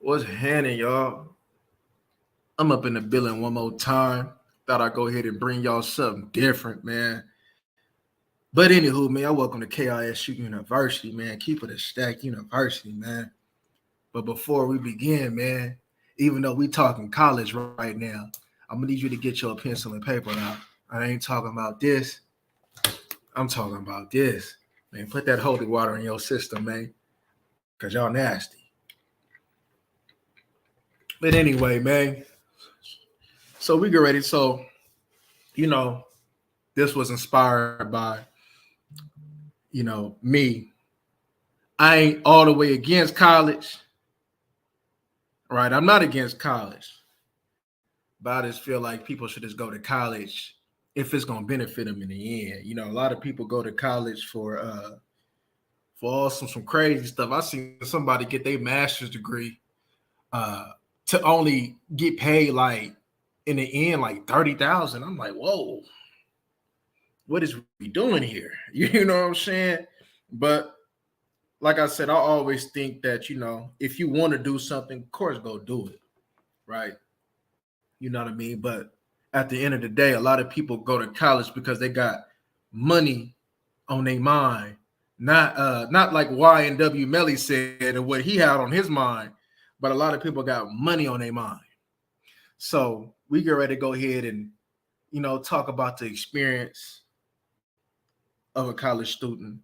What's happening, y'all? I'm up in the building one more time. Thought I'd go ahead and bring y'all something different, man. But anywho, man, I welcome to KISU University, man. Keep it a stack university, man. But before we begin, man, even though we talking college right now, I'm gonna need you to get your pencil and paper out. I ain't talking about this. I'm talking about this. Man, put that holy water in your system, man. Cause y'all nasty. But anyway, man. So we get ready. So, you know, this was inspired by, me. I ain't all the way against college, right? I'm not against college, but I just feel like people should just go to college if it's gonna benefit them in the end. A lot of people go to college for all some crazy stuff. I seen somebody get their master's degree uh to only get paid like in the end like 30,000. I'm like, whoa, what is we doing here? You know what I'm saying? But like I said, I always think that, if you want to do something, of course, go do it. Right. You know what I mean? But at the end of the day, a lot of people go to college because they got money on their mind. Not like Y&W Melly said and what he had on his mind, but a lot of people got money on their mind. So we get ready to go ahead and, talk about the experience of a college student.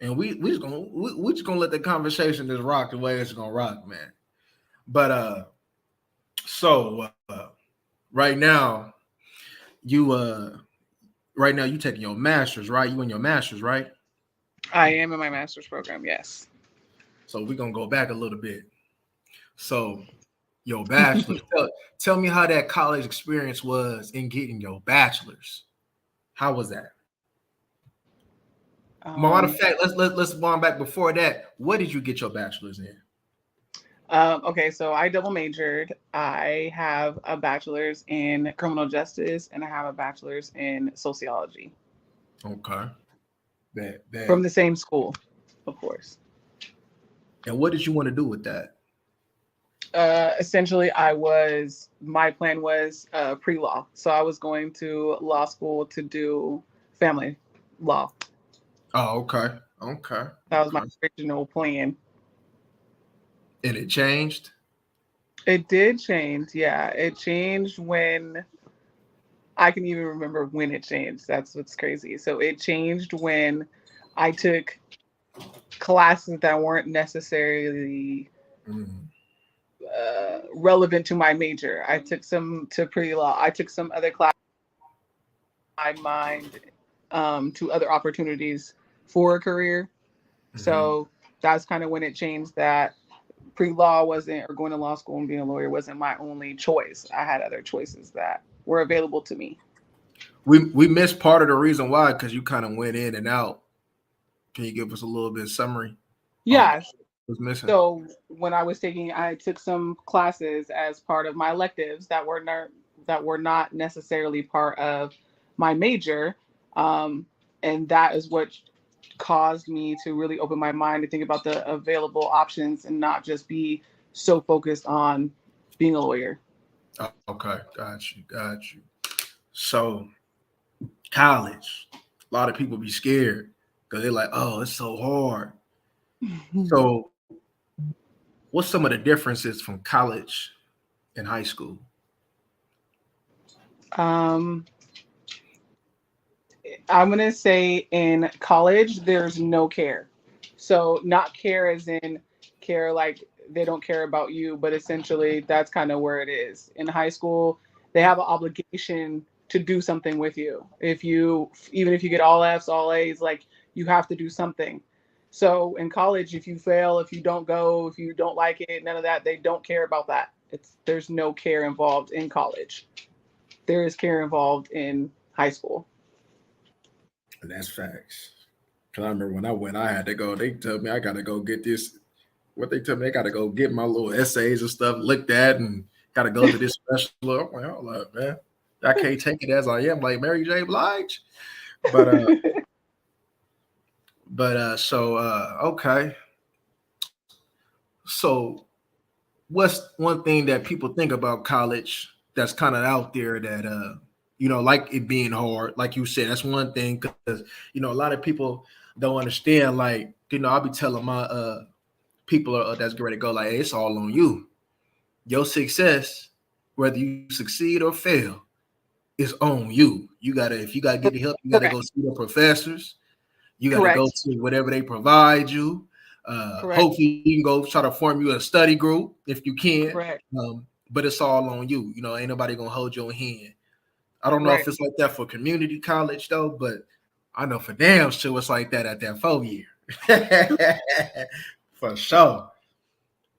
And we just gonna let the conversation just rock the way it's gonna rock, man. But so right now you taking your master's, right? You in your master's, right? I am in my master's program, yes. So we're gonna go back a little bit. So your bachelor's, tell me how that college experience was in getting your bachelor's. How was that? Matter of fact, let's wind back before that. What did you get your bachelor's in? Okay, so I double majored. I have a bachelor's in criminal justice and I have a bachelor's in sociology. Okay. Bad. From the same school, of course. And what did you want to do with that? Essentially, my plan was pre-law. So I was going to law school to do family law. Oh, okay. Okay. That was my original plan. And it changed? It did change, yeah. It changed when I can even remember when it changed. That's what's crazy. So it changed when I took classes that weren't necessarily relevant to my major. I took some to pre-law. I took some other classes in my mind to other opportunities for a career. So that's kind of when it changed that pre-law wasn't, or going to law school and being a lawyer wasn't my only choice. I had other choices that were available to me. We missed part of the reason why, because you kind of went in and out. Can you give us a little bit of summary? Yes. Was missing. So when I took some classes as part of my electives that were not necessarily part of my major, and that is what caused me to really open my mind to think about the available options and not just be so focused on being a lawyer. Okay, got you. So college, a lot of people be scared because they're like, oh, it's so hard. So what's some of the differences from college and high school? I'm going to say in college, there's no care. So not care as in care like they don't care about you, but essentially that's kind of where it is. In high school, they have an obligation to do something with you. Even if you get all F's, all A's, like you have to do something. So in college, if you fail, if you don't go, if you don't like it, none of that, they don't care about that. There's no care involved in college. There is care involved in high school. And that's facts. Cause I remember when I went, I had to go. They told me I got to go get this. What they told me, I got to go get my little essays and stuff looked at, and got to go to this special. I'm like, hold up, man. I can't take it as I am, like Mary J. Blige. But so okay. So what's one thing that people think about college that's kind of out there that like it being hard, like you said, that's one thing, because a lot of people don't understand, like, I'll be telling my people that's ready to go, like, hey, it's all on you. Your success, whether you succeed or fail, is on you. If you gotta get the help, you gotta Correct. go see the professors. You got to go Correct. to whatever they provide you. Correct. Hopefully, you can go try to form you a study group if you can. Correct. But it's all on you. Ain't nobody gonna hold your hand. I don't know if Right. it's like that for community college though, but I know for damn sure it's like that at that 4 year. For sure.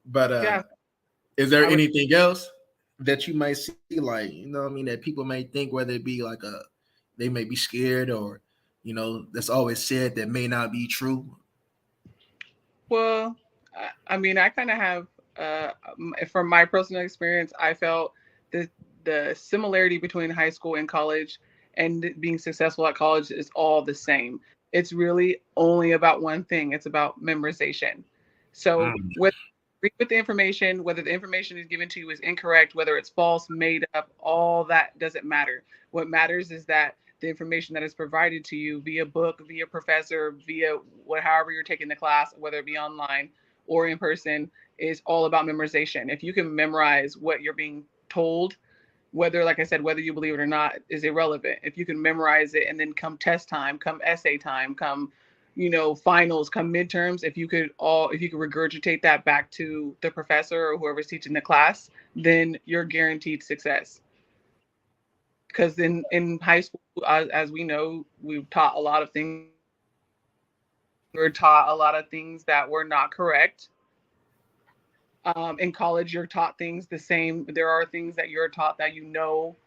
But Yeah. is there I would, anything else that you might see, like, what I mean, that people may think, whether it be like they may be scared, or that's always said that may not be true? well, I mean, I kind of have, from my personal experience, I felt the similarity between high school and college and being successful at college is all the same. It's really only about one thing. It's about memorization. So Mm. whether you read with the information, whether the information is given to you is incorrect, whether it's false, made up, all that doesn't matter. What matters is that the information that is provided to you via book, via professor, via however you're taking the class, whether it be online or in person, is all about memorization. If you can memorize what you're being told, whether, like I said, whether you believe it or not is irrelevant. If you can memorize it, and then come test time, come essay time, come, finals, come midterms, if you could regurgitate that back to the professor or whoever's teaching the class, then you're guaranteed success. Because in high school, as we know, we've taught a lot of things. We're taught a lot of things that were not correct. In college, you're taught things the same. There are things that you're taught that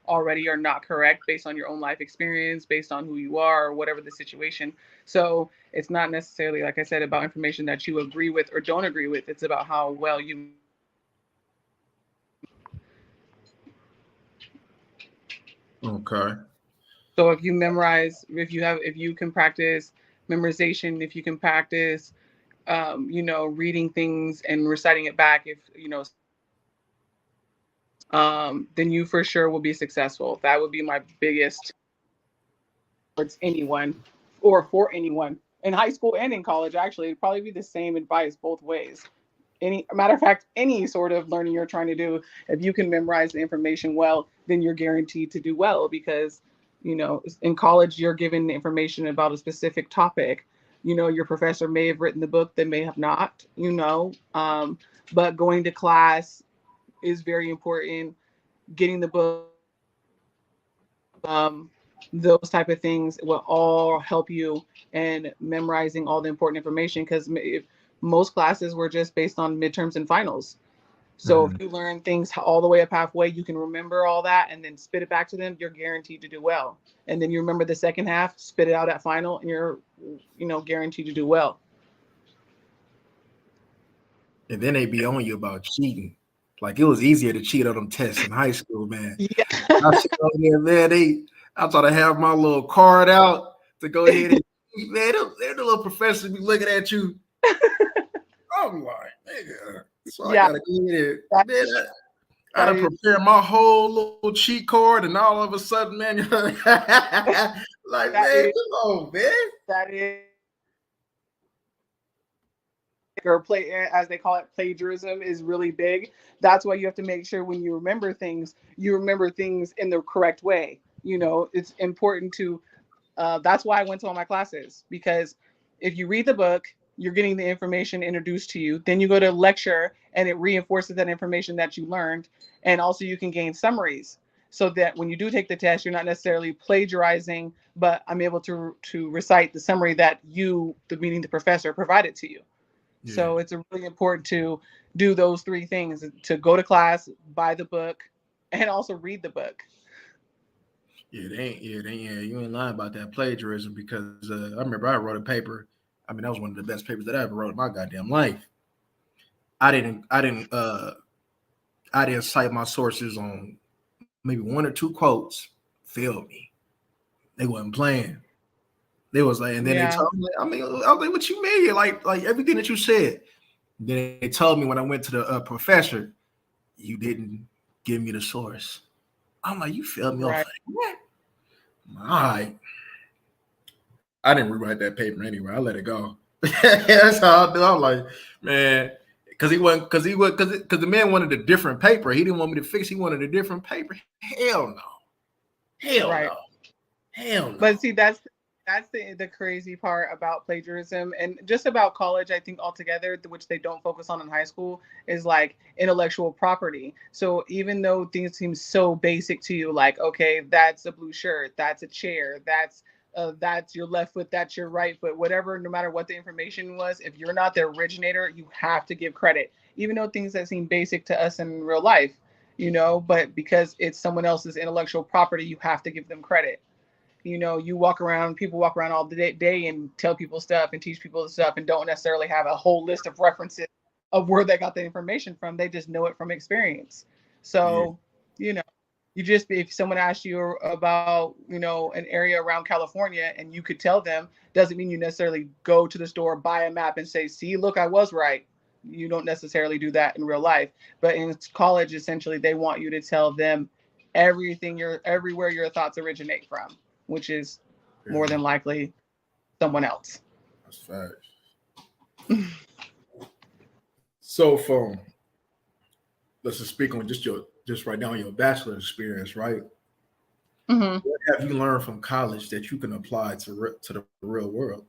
already are not correct based on your own life experience, based on who you are, or whatever the situation. So it's not necessarily, like I said, about information that you agree with or don't agree with. It's about how well you. Okay. So if you can practice memorization, if you can practice, reading things and reciting it back, if then you for sure will be successful. That would be my biggest towards anyone, or for anyone in high school and in college. Actually, it'd probably be the same advice both ways. Any matter of fact, any sort of learning you're trying to do, if you can memorize the information well, then you're guaranteed to do well, because in college you're given information about a specific topic. Your professor may have written the book, they may have not. But going to class is very important. Getting the book, those type of things will all help you in memorizing all the important information, because most classes were just based on midterms and finals. So if Mhm. you learn things all the way up halfway, you can remember all that and then spit it back to them, you're guaranteed to do well. And then you remember the second half, spit it out at final, and you're guaranteed to do well. And then they be on you about cheating. Like, it was easier to cheat on them tests in high school, man. Yeah. I sit on there, man. I try to have my little card out to go ahead and cheat, man. They're the little professors be looking at you. I'm like, nigga. So I Yeah, gotta go ahead. that, Man, I that had to is prepare my whole little cheat card, and all of a sudden, man, like, that man, is come on, man. that is or play, as they call it, plagiarism is really big. That's why you have to make sure when you remember things in the correct way. It's important to. That's why I went to all my classes, because if you read the book, you're getting the information introduced to you. Then you go to lecture, and it reinforces that information that you learned, and also you can gain summaries, so that when you do take the test, you're not necessarily plagiarizing, but I'm able to recite the summary that meaning the professor, provided to you. Yeah. So it's really important to do those three things: to go to class, buy the book, and also read the book. You ain't lying about that plagiarism, because I remember I wrote a paper. I mean, that was one of the best papers that I ever wrote in my goddamn life. I didn't cite my sources on maybe one or two quotes. Failed me. They wasn't playing. They was like, and then they Yeah. told me, I was like, what you mean? Like everything that you said. Then they told me when I went to the professor. you didn't give me the source. I'm like, you failed me off. Right. What? All right. I didn't rewrite that paper anyway. I let it go. That's how I do. I'm like, man, because the man wanted a different paper. He didn't want me to fix. He wanted a different paper. Hell no. Hell Right. no. Hell no. But see, that's the crazy part about plagiarism and just about college, I think altogether, which they don't focus on in high school, is like intellectual property. So even though things seem so basic to you, like, okay, that's a blue shirt, that's a chair, that's your left foot, that's your right foot, whatever, no matter what the information was, if you're not the originator, you have to give credit, even though things that seem basic to us in real life, but because it's someone else's intellectual property, you have to give them credit. People walk around all day and tell people stuff and teach people stuff and don't necessarily have a whole list of references of where they got the information from. They just know it from experience. So, you just, if someone asks you about, an area around California and you could tell them, doesn't mean you necessarily go to the store, buy a map and say, see, look, I was right. You don't necessarily do that in real life. But in college, essentially, they want you to tell them everywhere your thoughts originate from, which is more than likely someone else. That's facts. So let's just speak on just right now your bachelor experience, right? Mm-hmm. What have you learned from college that you can apply to the real world?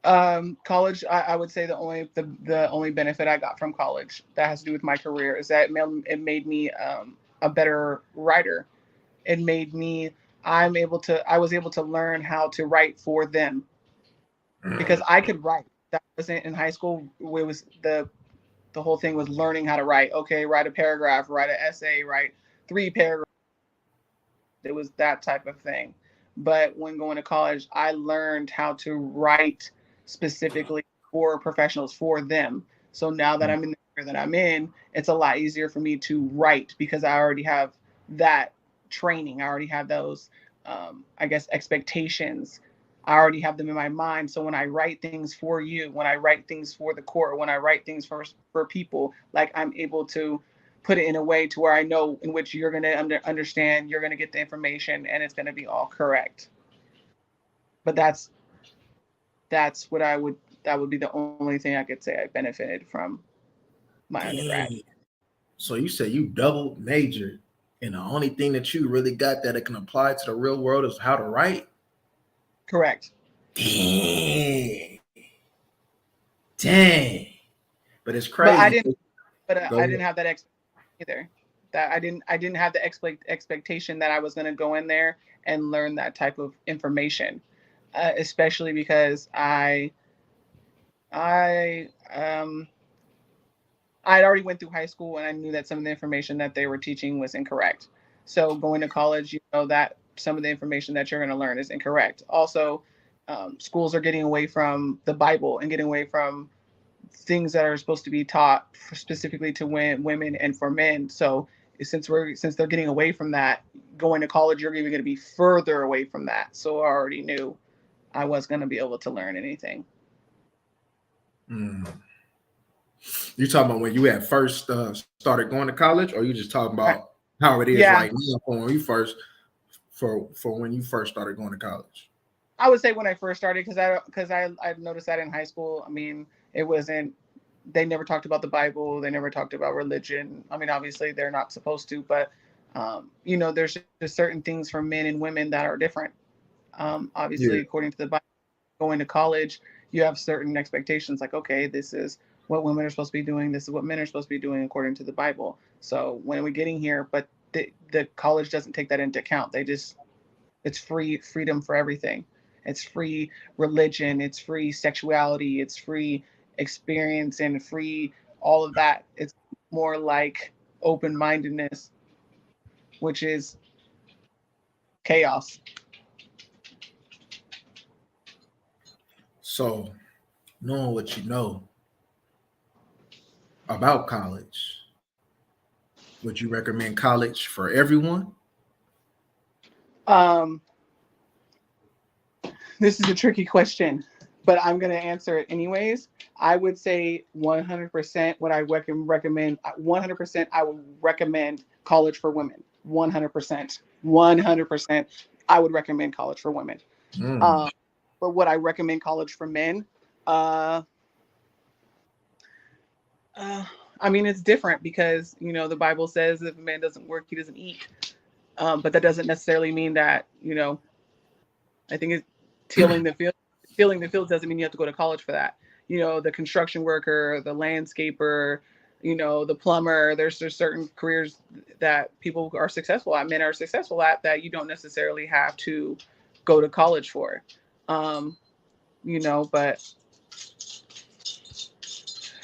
College, I would say the only benefit I got from college that has to do with my career is that it made me a better writer. It made me I was able to learn how to write for them because I could write. That wasn't in high school. It was the whole thing was learning how to write. Okay, write a paragraph, write an essay, write 3 paragraphs. It was that type of thing. But when going to college, I learned how to write specifically for professionals, for them. So now that I'm in the career that I'm in, it's a lot easier for me to write because I already have that training. I already have those, expectations. I already have them in my mind. So when I write things for you, when I write things for the court, when I write things for people, like I'm able to put it in a way to where I know in which you're going to understand, you're going to get the information, and it's going to be all correct. But that would be the only thing I could say I benefited from my undergrad. So you say you double majored, and the only thing that you really got that it can apply to the real world is how to write? Correct. Dang. But it's crazy. But I didn't have that either. That I didn't have the expectation that I was going to go in there and learn that type of information, especially because I'd already went through high school and I knew that some of the information that they were teaching was incorrect. So going to college, you know that some of the information that you're going to learn is incorrect. Also, schools are getting away from the Bible and getting away from things that are supposed to be taught specifically to women and for men. So since they're getting away from that, going to college, you're even going to be further away from that. So I already knew I was going to be able to learn anything. You talking about when you had first started going to college, or you just talking about how it is right now when you first for when you first started going to college? I would say when I first started, because I noticed that in high school. I mean, it wasn't. They never talked about the Bible. They never talked about religion. I mean, obviously they're not supposed to, but there's just certain things for men and women that are different. Obviously, according to the Bible, going to college, you have certain expectations. Like, okay, this is what women are supposed to be doing. This is what men are supposed to be doing according to the Bible. So when we're getting here, but the college doesn't take that into account. It's freedom for everything. It's free religion. It's free sexuality. It's free experience and free all of that. It's more like open-mindedness, which is chaos. So, knowing what you know about college, would you recommend college for everyone? This is a tricky question but I'm going to answer it anyways. I would say 100% what I recommend. 100% I would recommend college for women. 100%. 100% I would recommend college for women. Mm. But would I recommend college for men? Uh, I mean, it's different because, the Bible says if a man doesn't work, he doesn't eat. But that doesn't necessarily mean that, I think it's tilling the field. Tilling the fields doesn't mean you have to go to college for that. The construction worker, the landscaper, the plumber. There's certain careers that people are successful at, men are successful at, that you don't necessarily have to go to college for. But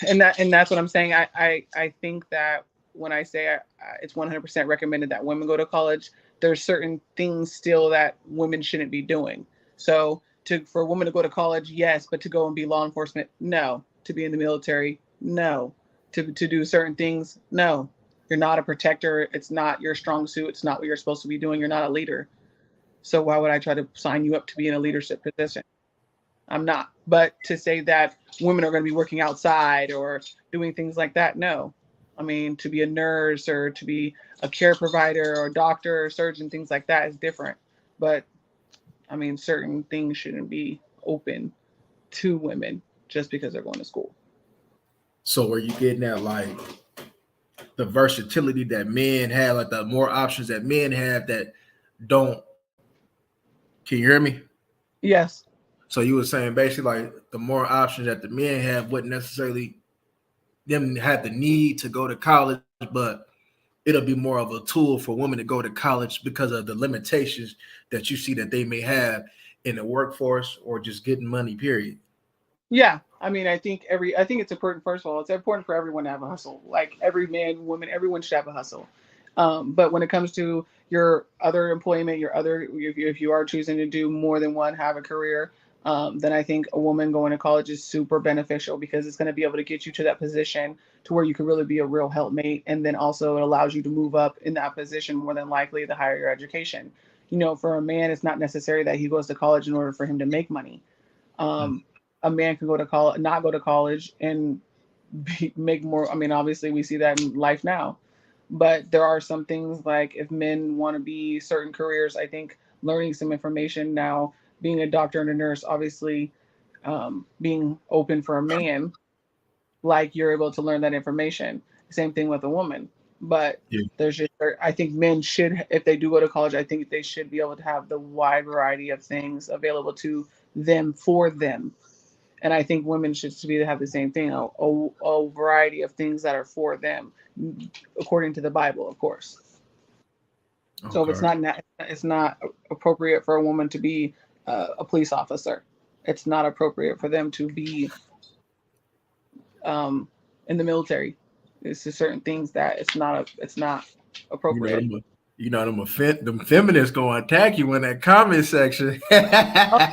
that's what I'm saying. I think that when I say it's 100% recommended that women go to college, there's certain things still that women shouldn't be doing. So for a woman to go to college, yes, but to go and be law enforcement, no. To be in the military, no. To do certain things, no. You're not a protector. It's not your strong suit. It's not what you're supposed to be doing. You're not a leader. So why would I try to sign you up to be in a leadership position? I'm not. But to say that women are going to be working outside or doing things like that, no. I mean, to be a nurse or to be a care provider or doctor or surgeon, things like that is different. But I mean, certain things shouldn't be open to women just because they're going to school. So are you getting at like the versatility that men have, like the more options that men have that don't? Can you hear me? Yes. So you were saying basically like the more options that the men have wouldn't necessarily them have the need to go to college, but it'll be more of a tool for women to go to college because of the limitations that you see that they may have in the workforce or just getting money, period. Yeah. I mean, I think it's important. First of all, it's important for everyone to have a hustle. Like every man, woman, everyone should have a hustle. But when it comes to your other employment, if you are choosing to do more than one, have a career, then I think a woman going to college is super beneficial because it's going to be able to get you to that position to where you can really be a real helpmate. And then also it allows you to move up in that position more than likely the higher your education. For a man, it's not necessary that he goes to college in order for him to make money. A man can go to college, not go to college, and make more. I mean, obviously, we see that in life now. But there are some things like if men want to be certain careers, I think learning some information now, being a doctor and a nurse, obviously, being open for a man, like you're able to learn that information. Same thing with a woman. But Yeah. there's just, I think men should, if they do go to college, I think they should be able to have the wide variety of things available to them for them. And I think women should be to have the same thing, a variety of things that are for them, according to the Bible, of course. So if Okay. it's not appropriate for a woman to be a police officer. It's not appropriate for them to be in the military. It's just certain things that it's not You know, appropriate. them feminists gonna attack you in that comment section. Oh,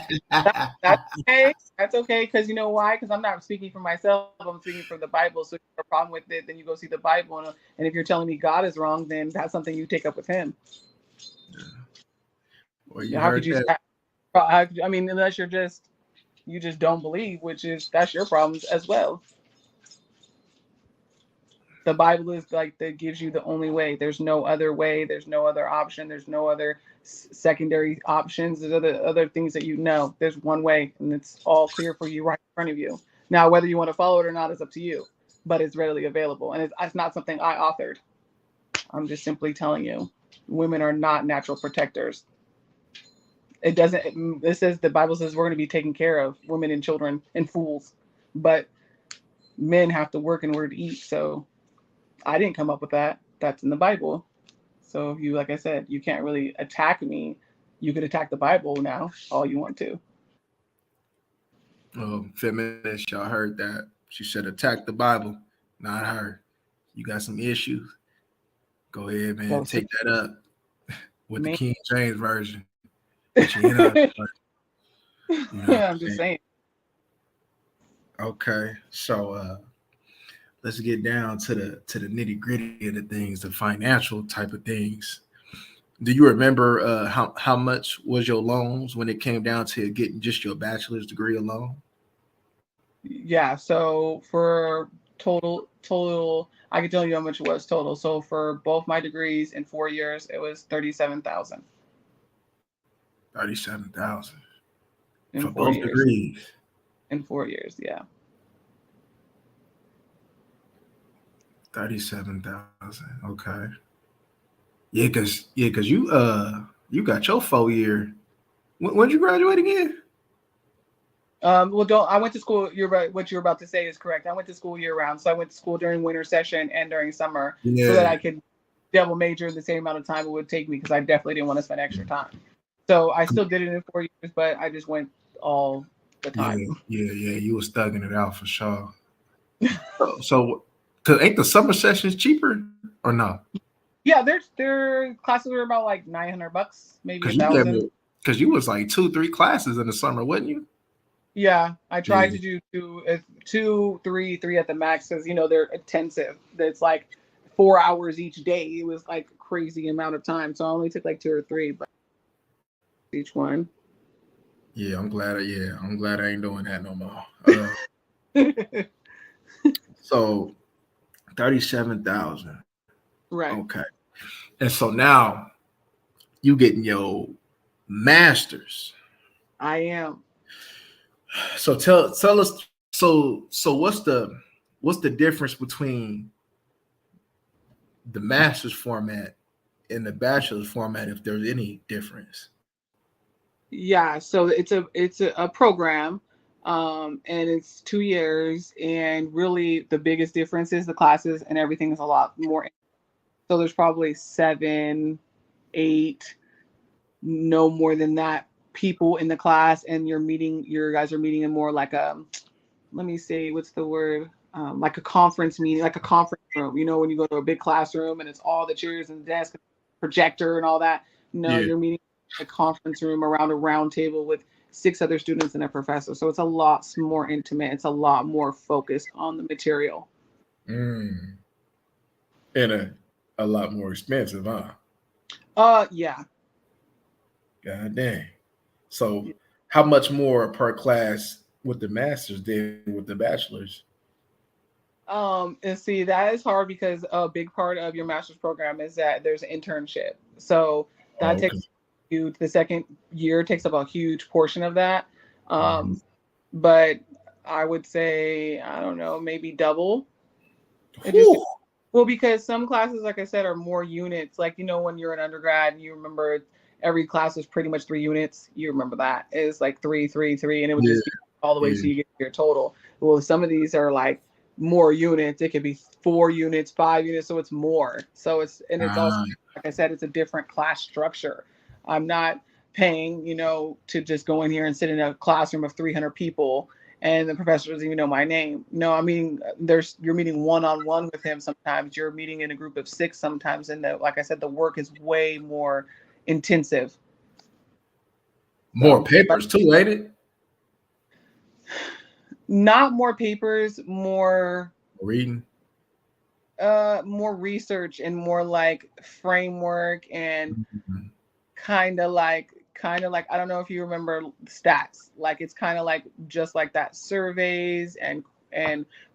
that's okay. That's okay, because you know why? Because I'm not speaking for myself. I'm speaking for the Bible. So if you have a problem with it, then you go see the Bible. And if you're telling me God is wrong, then that's something you take up with Him. Well, you How could heard you? that. I mean, unless you just don't believe, that's your problems as well. The Bible is like that gives you the only way. There's no other way. There's no other option. There's no other secondary options. There's other things that There's one way, and it's all clear for you right in front of you. Now, whether you want to follow it or not is up to you, but it's readily available, and it's not something I authored. I'm just simply telling you, women are not natural protectors. It doesn't. It says the Bible says we're going to be taking care of women and children and fools, but men have to work in order to eat. So I didn't come up with that. That's in the Bible. So if you, like I said, you can't really attack me. You could attack the Bible now, all you want to. Feminist, y'all heard that. She said attack the Bible, not her. You got some issues. Go ahead, man. Well, Take that up with the me, King James version. But you know, you know what I'm I'm just saying? saying. Okay. So let's get down to the nitty gritty of the things, the financial type of things. Do you remember how much was your loans when it came down to getting just your bachelor's degree alone? Yeah, so for total, I can tell you how much it was total. So for both my degrees in 4 years, it was 37,000 37,000 in for four both years. degrees. In 4 years, yeah. 37,000. Okay. Yeah, cause you got your 4 year. When'd you graduate again? Well, don't. I went to school. You're right. What you're about to say is correct. I went to school year round. So I went to school during winter session and during summer, so that Yeah. I could double major in the same amount of time it would take me because I definitely didn't want to spend extra time. So I still did it in 4 years, but I just went all the time. Yeah. You was thugging it out for sure. So, cause ain't the summer sessions cheaper or no? Yeah, their classes were about like $900, maybe a Cause you gave thousand. me, cause you was like 2, 3 classes in the summer, wasn't you? Yeah, I tried Yeah. to do two, three at the max because they're intensive. It's like 4 hours each day. It was like a crazy amount of time. So I only took like two or three, but each one. Yeah, I'm glad. Yeah, I'm glad I ain't doing that no more. So 37,000. Right. Okay. And so now you getting your masters. I am. So tell us. So what's the difference between the master's format and the bachelor's format, if there's any difference? Yeah, so it's a program, and it's 2 years, and really the biggest difference is the classes and everything is a lot more. So there's probably seven, eight, no more than that people in the class, and your guys are meeting in more like a, let me say, what's the word, like a conference meeting, like a conference room, when you go to a big classroom and it's all the chairs and the desk, projector and all that. No, Yeah. you're meeting in a conference room around a round table with six other students and a professor, so it's a lot more intimate, it's a lot more focused on the material. Mm. And a lot more expensive, huh? Yeah. God dang. So how much more per class with the masters than with the bachelors? And see, that is hard because a big part of your master's program is that there's an internship. So that Oh, okay. takes the second year takes up a huge portion of that. Mhm. Um, but I would say, I don't know, maybe double. It just, Whew. well, because some classes, like I said, are more units. Like, when you're an undergrad and you remember every class was pretty much 3 units. You remember that. It's like three, three, three, and it would Yeah, just be all the way yeah. so you get your total. Well, some of these are like more units. It could be 4 units, 5 units, so it's more. So it's also, Ah, like I said, it's a different class structure. I'm not paying, to just go in here and sit in a classroom of 300 people and the professor doesn't even know my name. No, I mean, you're meeting one on one with him sometimes. You're meeting in a group of six sometimes, and like I said, the work is way more intensive. more So, but papers too, ain't it? not more papers, Reading. more research and more like framework and Mhm. kind of like I don't know if you remember stats. Like it's kind of like just like that, surveys and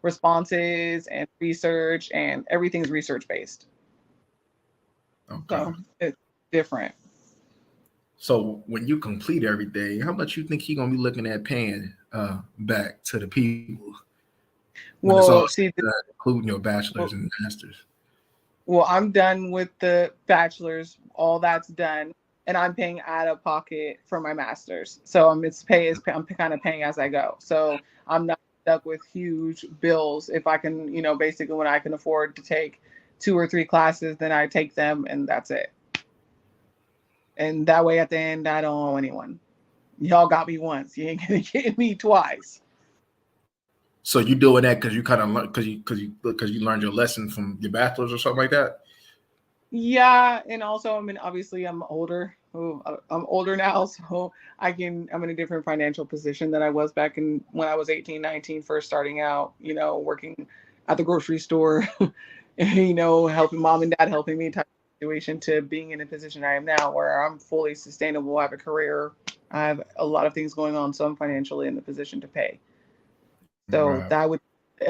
responses and research, and everything's research based. Okay. So it's different. So when you complete everything, how much you think he gonna be looking at paying back to the people when it's all Well, said see, and done, including your well, bachelor's and masters? I'm done with the bachelor's. All that's done, and I'm paying out of pocket for my master's. So I'm kind of paying as I go. So I'm not stuck with huge bills. If I can, basically when I can afford to take two or three classes, then I take them, and that's it. And that way, at the end, I don't owe anyone. Y'all got me once. You ain't gonna get me twice. So you doing that because you kind of learn because you learned your lesson from your bachelor's or something like that? Yeah, and also, I mean, obviously, I'm older. I'm older now, so I'm in a different financial position than I was back in when I was 18, 19, first starting out. Working at the grocery store, helping mom and dad, helping me type of situation, to being in a position I am now, where I'm fully sustainable. I have a career. I have a lot of things going on, so I'm financially in the position to pay. So Right. that would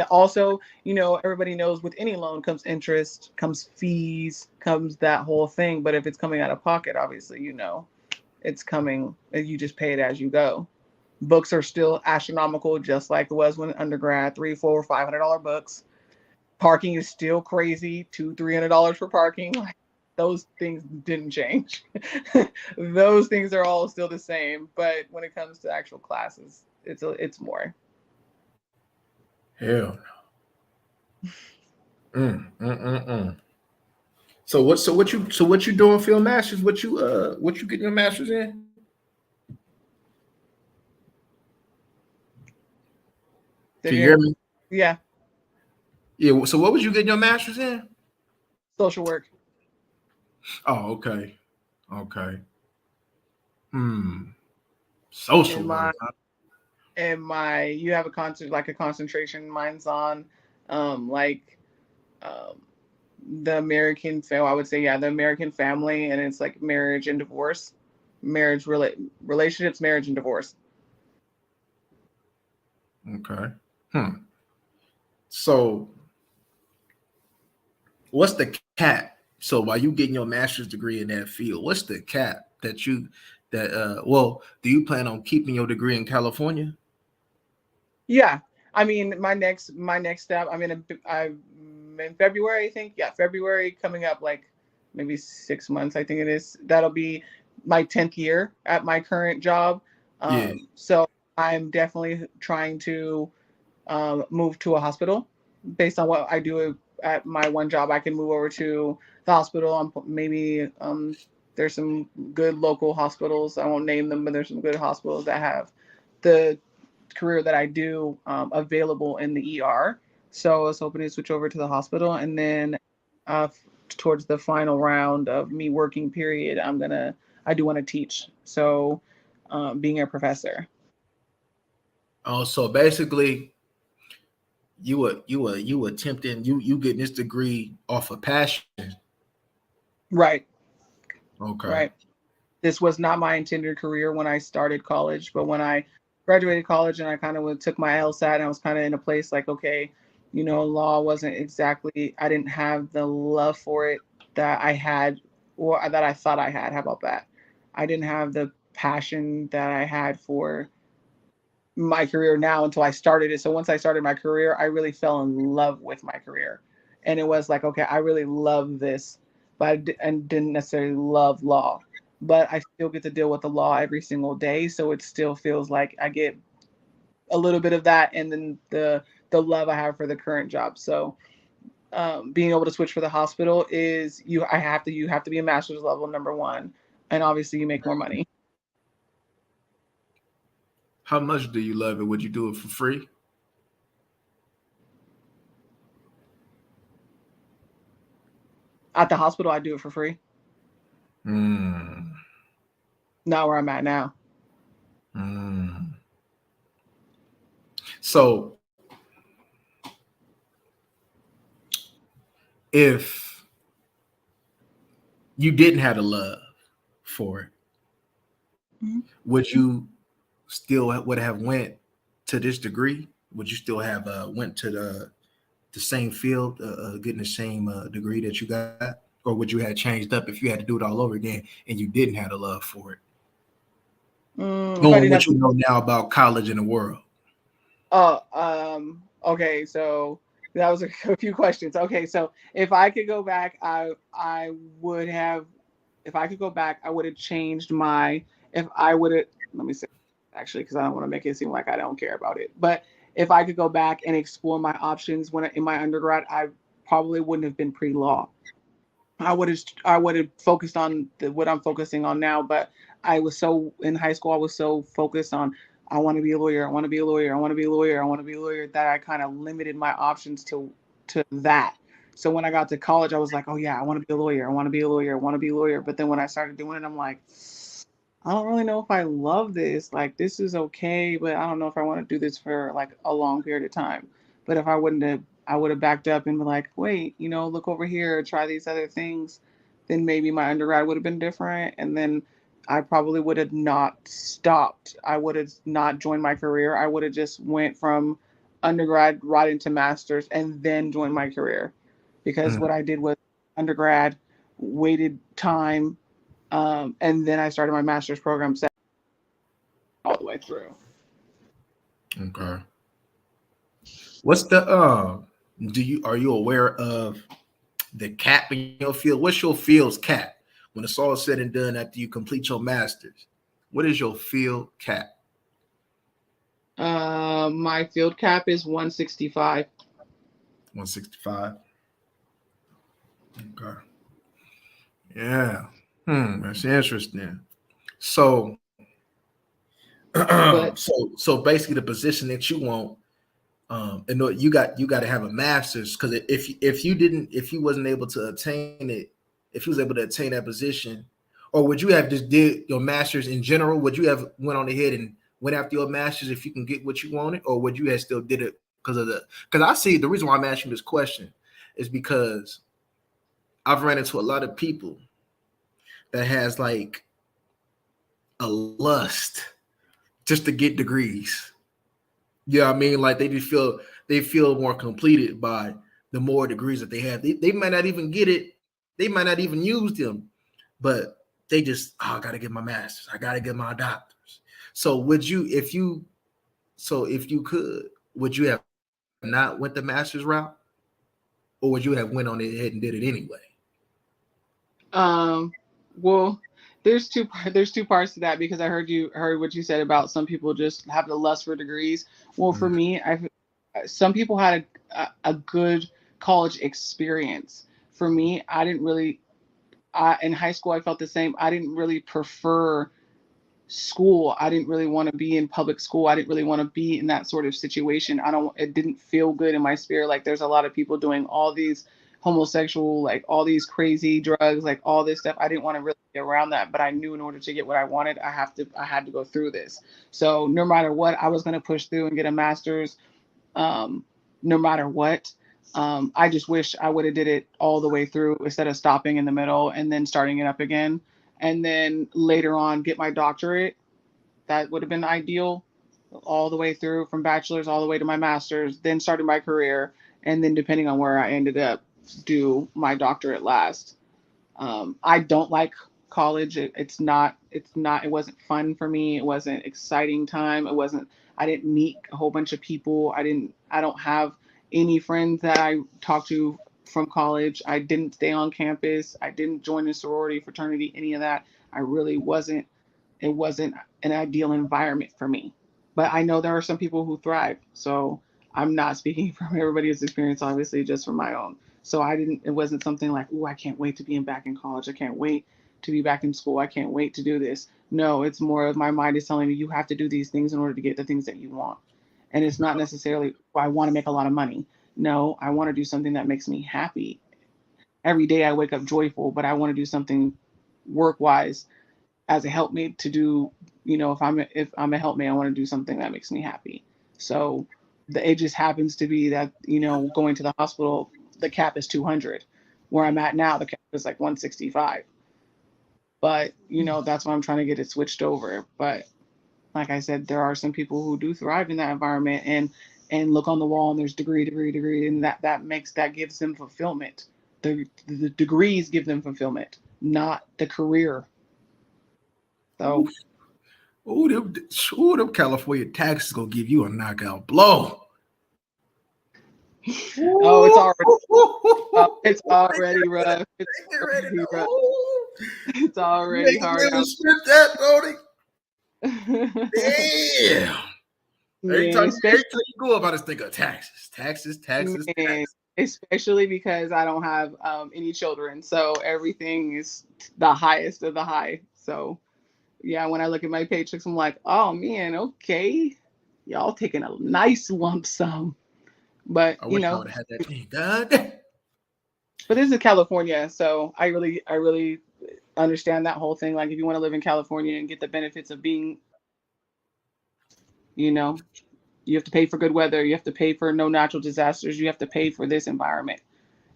also, everybody knows with any loan comes interest, comes fees, comes that whole thing. But if it's coming out of pocket, obviously, it's coming, you just pay it as you go. Books are still astronomical, just like it was when undergrad, $300, $400, $500 books. Parking is still crazy, $200, $300 for parking. Like those things didn't change. Those things are all still the same. But when it comes to actual classes, it's more. Hell no. Mm. So what you doing for your masters? What you getting your masters in? Can you hear Again, me? yeah, Yeah. So what was you getting your masters in? social work. Oh, okay. Okay. Hmm. Social And my work. Huh? you have a concentration. Mine's on like um the American family. I would say, yeah, the American family, and it's like marriage and divorce, relationships, marriage and divorce. Okay. Hmm. So what's the cap? So while you getting your master's degree in that field, what's the cap do you plan on keeping your degree in California? Yeah, I mean, my next step. I'm in February, I think. Yeah, February coming up, like maybe 6 months. I think it is. That'll be my 10th year at my current job. Yeah. So I'm definitely trying to move to a hospital. Based on what I do at my one job, I can move over to the hospital. Maybe there's some good local hospitals. I won't name them, but there's some good hospitals that have the career that I do available in the ER. So I was hoping to switch over to the hospital, and then towards the final round of me working period, I do want to teach. So being a professor. Oh, so basically you attempting you getting this degree off of passion. Right, Okay. right. This was not my intended career when I started college, but when I graduated college and I kind of took my LSAT, and I was kind of in a place like, okay, law wasn't exactly, I didn't have the love for it that I had, or that I thought I had. How about that? I didn't have the passion that I had for my career now until I started it. So once I started my career, I really fell in love with my career. And it was like, okay, I really love this, but and didn't necessarily love law. But I still get to deal with the law every single day, so it still feels like I get a little bit of that, and then the love I have for the current job. So being able to switch for the hospital is you have to be a master's level, number one, and obviously you make more money. How much do you love it? Would you do it for free? At the hospital, I do it for free. Mm, Not where I'm at now. mm. So if you didn't have the love for it, Mhm. would you still would have went to this degree? Would you still have went to the same field, getting the same degree that you got, or would you have changed up if you had to do it all over again and you didn't have the love for it, If I knowing didn't have what the you know now about college and the world? Okay, so that was a few questions. Okay, so if I could go back, I would have. If I could go back, I would have changed my. If I would have, let me say, actually, because I don't want to make it seem like I don't care about it. But if I could go back and explore my options in my undergrad, I probably wouldn't have been pre-law. I would have focused on what I'm focusing on now, but I was so in high school. I was so focused on I want to be a lawyer. I want to be a lawyer. I want to be a lawyer. I want to be a lawyer that I kind of limited my options to that. So when I got to college, I was like, oh yeah, I want to be a lawyer. I want to be a lawyer. I want to be a lawyer. But then when I started doing it, I'm like, I don't really know if I love this. Like this is okay, but I don't know if I want to do this for like a long period of time. But if I wouldn't have, I would have backed up and been like, wait, look over here, try these other things. Then maybe my undergrad would have been different. And then I probably would have not stopped. I would have not joined my career. I would have just went from undergrad right into master's and then joined my career, because what I did was undergrad, waited time, and then I started my master's program all the way through. Okay. What's the are you aware of the cap in your field? What's your field's cap when it's all said and done after you complete your master's? What is your field cap? My field cap is 165. 165. Okay. Yeah. That's interesting. So But so basically the position that you want, and you got to have a master's, because if you wasn't able to attain it, if you was able to attain that position, or would you have just did your master's in general? Would you have went on ahead and went after your master's if you can get what you wanted, or would you have still did it because I see the reason why I'm asking this question is because I've ran into a lot of people that has like a lust just to get degrees. Yeah, I mean, like they feel more completed by the more degrees that they have. They might not even get it. They might not even use them, but they just, I gotta get my master's. I gotta get my doctor's. So if you could, would you have not went the master's route, or would you have went on ahead and did it anyway? well, there's two parts to that, because I heard what you said about some people just have the lust for degrees. Well, for me, some people had a good college experience. For me, I didn't really. In high school, I felt the same. I didn't really prefer school. I didn't really want to be in public school. I didn't really want to be in that sort of situation. It didn't feel good in my spirit. Like, there's a lot of people doing all these homosexual, like all these crazy drugs, like all this stuff. I didn't want to really be around that, but I knew in order to get what I wanted, I had to go through this. So no matter what, I was going to push through and get a master's, no matter what. I just wish I would have did it all the way through instead of stopping in the middle and then starting it up again. And then later on get my doctorate. That would have been ideal, all the way through from bachelor's all the way to my master's, then starting my career, and then depending on where I ended up, do my doctorate last. I don't like college. It wasn't fun for me. It wasn't exciting time. I didn't meet a whole bunch of people. I don't have any friends that I talked to from college. I didn't stay on campus. I didn't join a sorority, fraternity, any of that. It wasn't an ideal environment for me. But I know there are some people who thrive. So I'm not speaking from everybody's experience, obviously, just from my own. So it wasn't something like, oh, I can't wait to be back in college. I can't wait to be back in school. I can't wait to do this. No, it's more of my mind is telling me you have to do these things in order to get the things that you want. And it's not necessarily, I want to make a lot of money. No, I want to do something that makes me happy. Every day I wake up joyful, but I want to do something work wise as a helpmate to do, if I'm a helpmate, I want to do something that makes me happy. So it just happens to be that, going to the hospital, the cap is 200. Where I'm at now, the cap is like 165. But, that's why I'm trying to get it switched over. But like I said, there are some people who do thrive in that environment and look on the wall and there's degree, and that gives them fulfillment. The degrees give them fulfillment, not the career. So them California taxes gonna give you a knockout blow. Oh, it's already rough. It's already hard. That, Brody. Damn. Every time you go about this, think of taxes. Especially because I don't have any children, so everything is the highest of the high. So yeah, when I look at my paychecks, I'm like, oh man, okay, y'all taking a nice lump sum. But I wish I would have had that thing. God. But this is California, so I really understand that whole thing. Like, if you want to live in California and get the benefits of being, you have to pay for good weather, you have to pay for no natural disasters, you have to pay for this environment.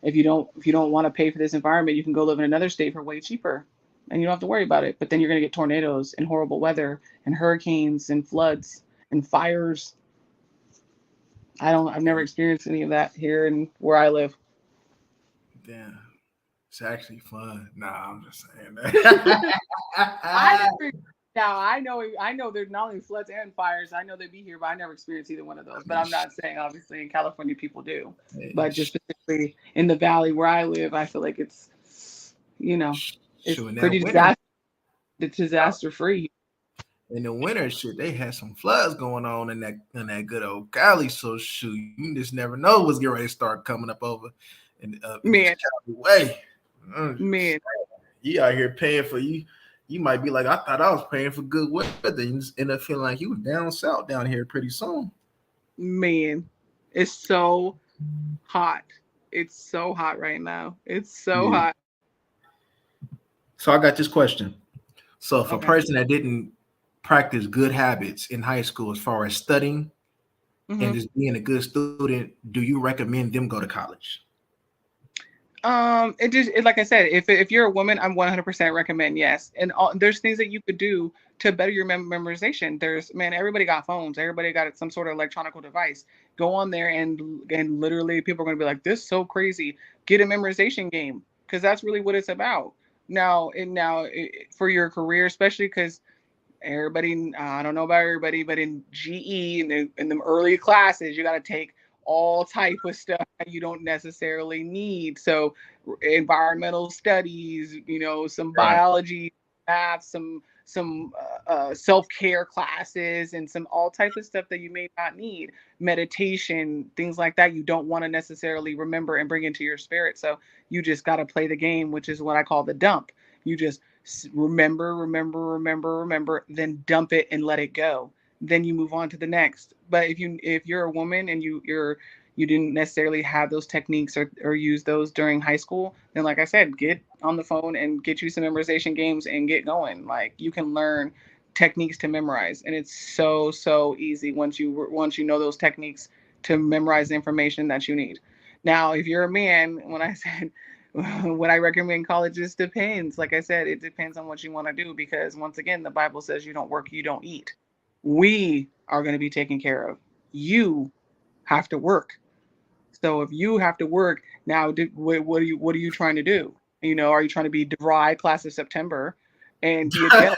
If you don't want to pay for this environment, you can go live in another state for way cheaper and you don't have to worry about it. But then you're going to get tornadoes and horrible weather and hurricanes and floods and fires. I've never experienced any of that here and where I live. Damn. It's actually fun. Nah, I'm just saying I that. never. Now I know there's not only floods and fires. I know they be here, but I never experienced either one of those. But I'm not saying obviously in California people do, but just specifically in the valley where I live, I feel like you know, it's Shoot, in that pretty winter, disaster free. in the winter, shit, they had some floods going on in that good old Cali. So shoot, you just never know what's getting ready to start coming up over in this Man, Cali way. Mm. man, You out here paying for you. You might be like, I thought I was paying for good weather. You just end up feeling like you was down south down here pretty soon. man, it's so hot. It's so hot right now. It's so Yeah. hot. So I got this question. So if a Okay. person that didn't practice good habits in high school as far as studying and Hmm. just being a good student, do you recommend them go to college? Like I said, if you're a woman, I'm 100% recommend yes. And there's things that you could do to better your memorization. Man, everybody got phones. Everybody got some sort of electronic device. Go on there and literally people are going to be like, this is so crazy. Get a memorization game because that's really what it's about. For your career, especially because everybody, I don't know about everybody, but in GE in the early classes, you got to take all type of stuff that you don't necessarily need. So environmental studies, some Right. biology, math, some self-care classes, and some all type of stuff that you may not need, meditation, things like that you don't want to necessarily remember and bring into your spirit. So you just got to play the game, which is what I call the dump. You just remember, then dump it and let it go. Then you move on to the next. But if you're a woman and you didn't necessarily have those techniques or use those during high school, then like I said, get on the phone and get you some memorization games and get going. Like you can learn techniques to memorize, and it's so easy once you know those techniques to memorize the information that you need. Now, if you're a man, when I said what I recommend college just depends. Like I said, it depends on what you want to do because once again, the Bible says you don't work, you don't eat. We are going to be taken care of. You have to work. So if you have to work now, what are you trying to do? Are you trying to be DeVry class of September and be a dental,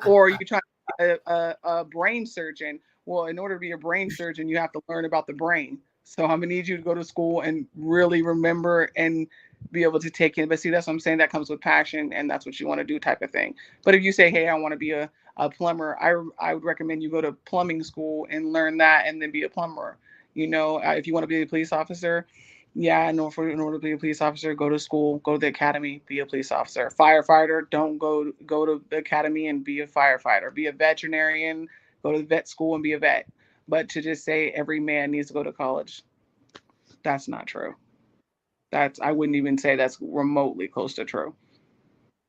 or are you trying to be a brain surgeon? Well, in order to be a brain surgeon, you have to learn about the brain. So I'm gonna need you to go to school and really remember and be able to take in. But see, that's what I'm saying. That comes with passion, and that's what you want to do, type of thing. But if you say, "Hey, I want to be a plumber," I would recommend you go to plumbing school and learn that, and then be a plumber. If you want to be a police officer, yeah, in order to be a police officer, go to school, go to the academy, be a police officer. Firefighter, don't go to the academy and be a firefighter. Be a veterinarian, go to the vet school and be a vet. But to just say every man needs to go to college, that's not true. I wouldn't even say that's remotely close to true.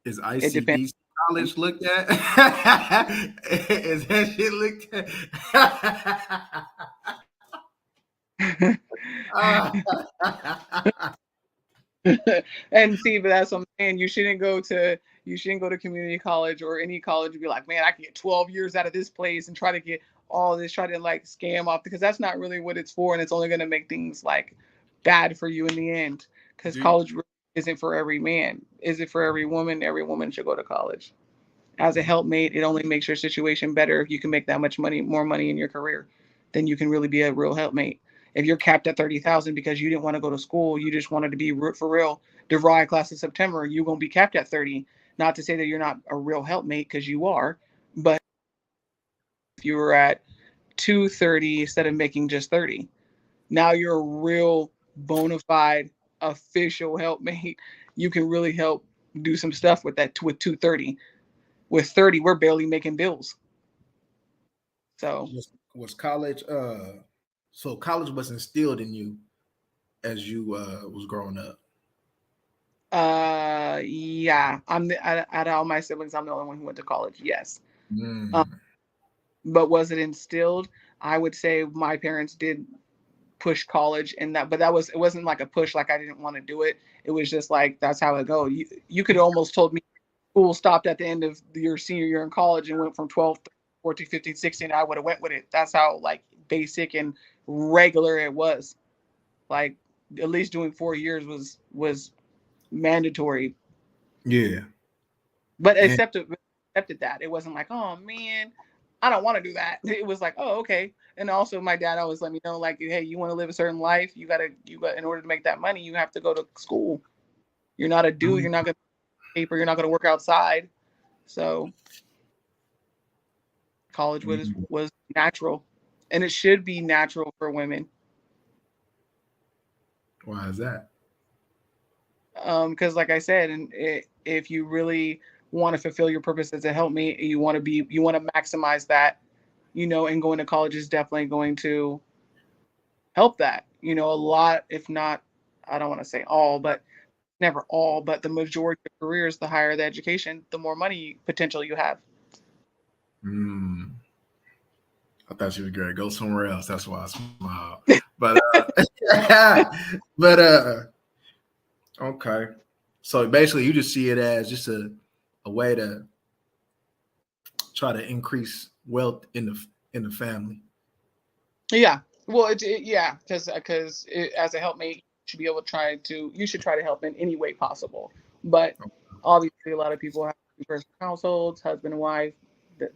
Is It depends. ICDC college looked at? Is that shit looked at? And see, but that's what I'm saying. You shouldn't go to community college or any college and be like, man, I can get 12 years out of this place and try to get all this, try to like scam off because that's not really what it's for, and it's only going to make things like bad for you in the end. Because Do college really isn't for every man. Is it for every woman? Every woman should go to college. As a helpmate, it only makes your situation better if you can make that much money, more money in your career. Then you can really be a real helpmate. If you're capped at 30,000 because you didn't want to go to school, you just wanted to be for real, DeVry class in September, you're gonna be capped at 30. Not to say that you're not a real helpmate because you are, but if you were at 230 instead of making just 30, now you're a real bona fide official helpmate. You can really help do some stuff with that with 230. With 30, we're barely making bills. So, was college so college was instilled in you as you was growing up? yeah, out of all my siblings, I'm the only one who went to college. Yes. Um, Mm. but was it instilled? I would say my parents did push college and that, but it wasn't like a push, like I didn't want to do it. It was just like, that's how it go. You could almost told me school stopped at the end of your senior year in college and went from 12, 14, 15, 16. I would have went with it. That's how like basic and regular it was. Like at least doing 4 years was mandatory. Yeah. But And accepted that. It wasn't like, oh man, I don't want to do that. It was like, oh, okay. And also my dad always let me know, like, hey, you want to live a certain life, you got in order to make that money, you have to go to school. You're not a dude, you're not gonna paper, you're not gonna work outside. So college was natural. And it should be natural for women. why is that? Because like I said, and if you really want to fulfill your purpose as a helpmate, you want to maximize that, and going to college is definitely going to help that. A lot, if not, I don't want to say all, but never all, but the majority of careers, the higher the education, the more money potential you have. I thought you were going to go somewhere else. That's why I smiled. But okay. So basically, you just see it as just a way to try to increase wealth in the family. Yeah. Well, yeah, because as a helpmate, you should try to help in any way possible. But obviously, a lot of people have personal households, husband and wife,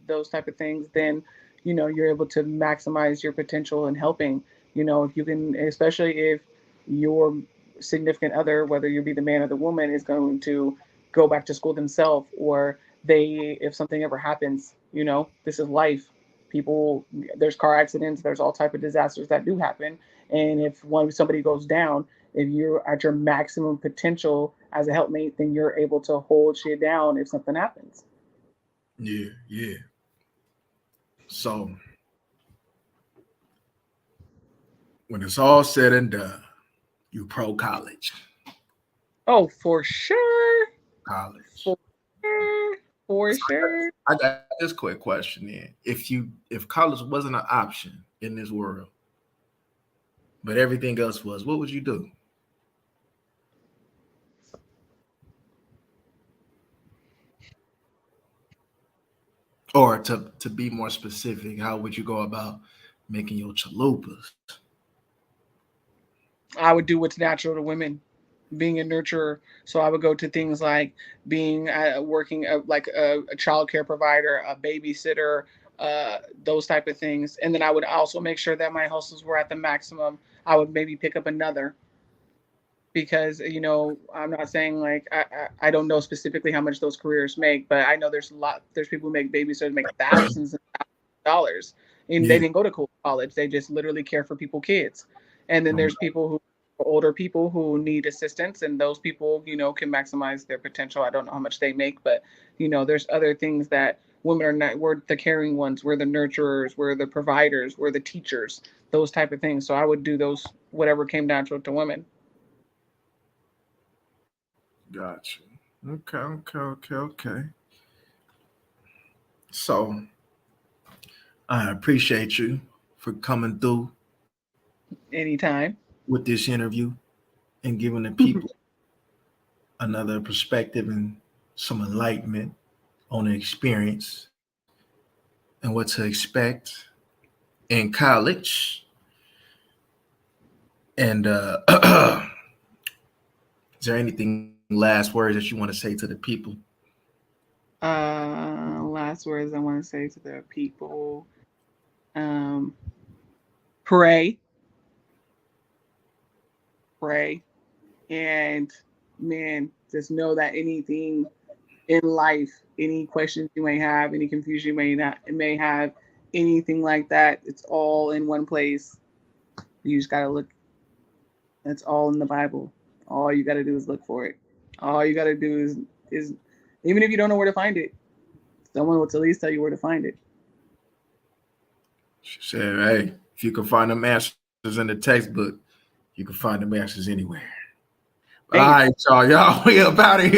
those type of things. Then, you're able to maximize your potential in helping. If you can, especially if your significant other, whether you be the man or the woman, is going to go back to school themselves, or if something ever happens, this is life. People, there's car accidents, there's all type of disasters that do happen, and if somebody goes down, if you're at your maximum potential as a helpmate, then you're able to hold shit down if something happens. Yeah. So when it's all said and done, you pro college. Oh, for sure. College. For sure. I got this quick question then. If college wasn't an option in this world, but everything else was, what would you do? Or to be more specific, how would you go about making your chalupas? I would do what's natural to women, being a nurturer. So I would go to things like being working like a child care provider, a babysitter, those type of things. And then I would also make sure that my hustles were at the maximum. I would maybe pick up another, because I'm not saying like I don't know specifically how much those careers make, but I know there's people who make babysitters make thousands of dollars, and they Yeah. didn't go to college. They just literally care for kids. And then there's older people who need assistance, and those people can maximize their potential. I don't know how much they make, but there's other things that women are not. We're the caring ones, we're the nurturers, we're the providers, we're the teachers, those type of things. So I would do those, whatever came natural to women. Gotcha. Okay. So I appreciate you for coming through Anytime. with this interview and giving the people another perspective and some enlightenment on the experience and what to expect in college. And is there anything last words that you want to say to the people? Last words I want to say to the people. Pray. And man, just know that anything in life, any questions you may have, any confusion you may have, anything like that, it's all in one place. You just gotta look. It's all in the Bible. All you gotta do is look for it. All you gotta do is even if you don't know where to find it, someone will at least tell you where to find it. She said, hey, if you can find the answers in the textbook, you can find the answers anywhere. All right, y'all, we up out of here.